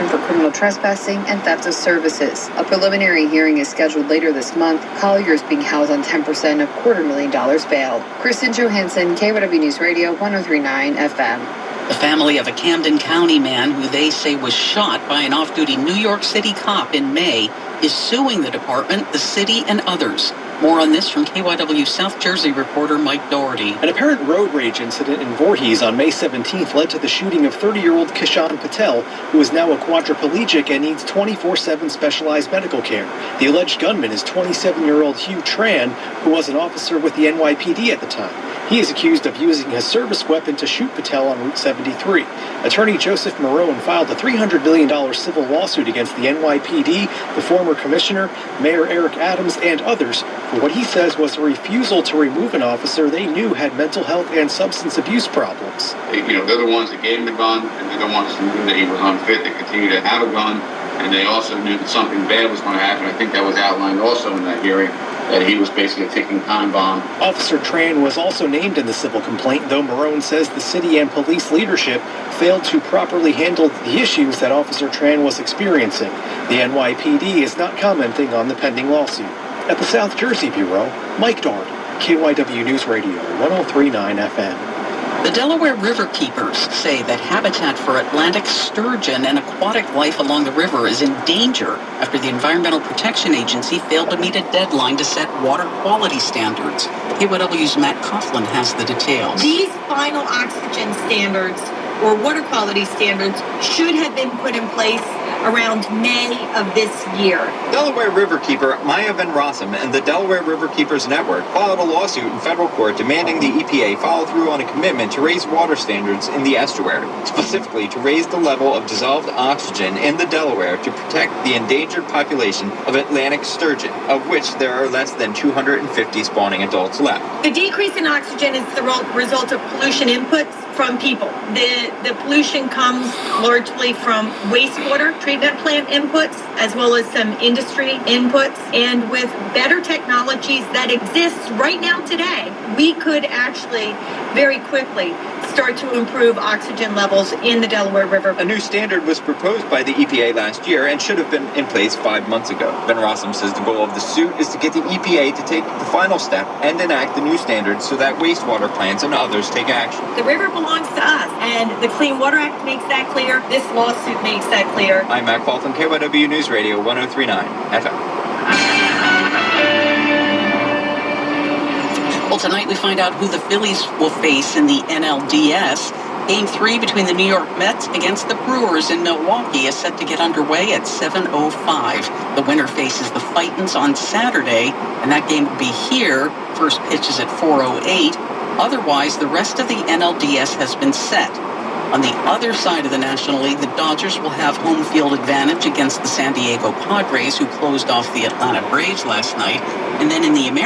prosecution for criminal trespassing and theft of services. A preliminary hearing is scheduled later this month. Collier is being held on 10% of $250,000 bail. Kristen Johansson, KYW News Radio, 103.9 FM. The family of a Camden County man who they say was shot by an off-duty New York City cop in May is suing the department, the city, and others. More on this from KYW South Jersey reporter Mike Doherty. An apparent road rage incident in Voorhees on May 17th led to the shooting of 30-year-old Kishan Patel, who is now a quadriplegic and needs 24/7 specialized medical care. The alleged gunman is 27-year-old Hugh Tran, who was an officer with the NYPD at the time. He is accused of using his service weapon to shoot Patel on Route 73. Attorney Joseph Marone filed a $300 million civil lawsuit against the NYPD, the former commissioner, Mayor Eric Adams, and others for what he says was a refusal to remove an officer they knew had mental health and substance abuse problems. They're the ones that gave him the gun, and they're the ones who knew that he was unfit to continue to have a gun, and they also knew that something bad was going to happen. I think that was outlined also in that hearing, that he was basically a ticking time bomb. Officer Tran was also named in the civil complaint, though Marone says the city and police leadership failed to properly handle the issues that Officer Tran was experiencing. The NYPD is not commenting on the pending lawsuit. At the South Jersey Bureau, Mike Doherty, KYW News Radio, 103.9 FM. The Delaware River Keepers say that habitat for Atlantic sturgeon and aquatic life along the river is in danger after the Environmental Protection Agency failed to meet a deadline to set water quality standards. KYW's Matt Coughlin has the details. These final oxygen standards, or water quality standards, should have been put in place around May of this year. Delaware Riverkeeper Maya Van Rossum and the Delaware Riverkeepers Network filed a lawsuit in federal court demanding the EPA follow through on a commitment to raise water standards in the estuary, specifically to raise the level of dissolved oxygen in the Delaware to protect the endangered population of Atlantic sturgeon, of which there are less than 250 spawning adults left. The decrease in oxygen is the result of pollution inputs from people. The pollution comes largely from wastewater treatment plant inputs, as well as some industry inputs. And with better technologies that exist right now today, we could actually very quickly start to improve oxygen levels in the Delaware River. A new standard was proposed by the EPA last year and should have been in place 5 months ago. Van Rossum says the goal of the suit is to get the EPA to take the final step and enact the new standards so that wastewater plants and others take action. The river belongs to us, and the Clean Water Act makes that clear. This lawsuit makes that clear. I'm Matt Coughlin, KYW News Radio, 103.9 FM. Well, tonight we find out who the Phillies will face in the NLDS. Game 3 between the New York Mets against the Brewers in Milwaukee is set to get underway at 7:05. The winner faces the Fightins on Saturday, and that game will be here. First pitch is at 4:08. Otherwise, the rest of the NLDS has been set. On the other side of the National League, the Dodgers will have home field advantage against the San Diego Padres, who closed off the Atlanta Braves last night. And then in the American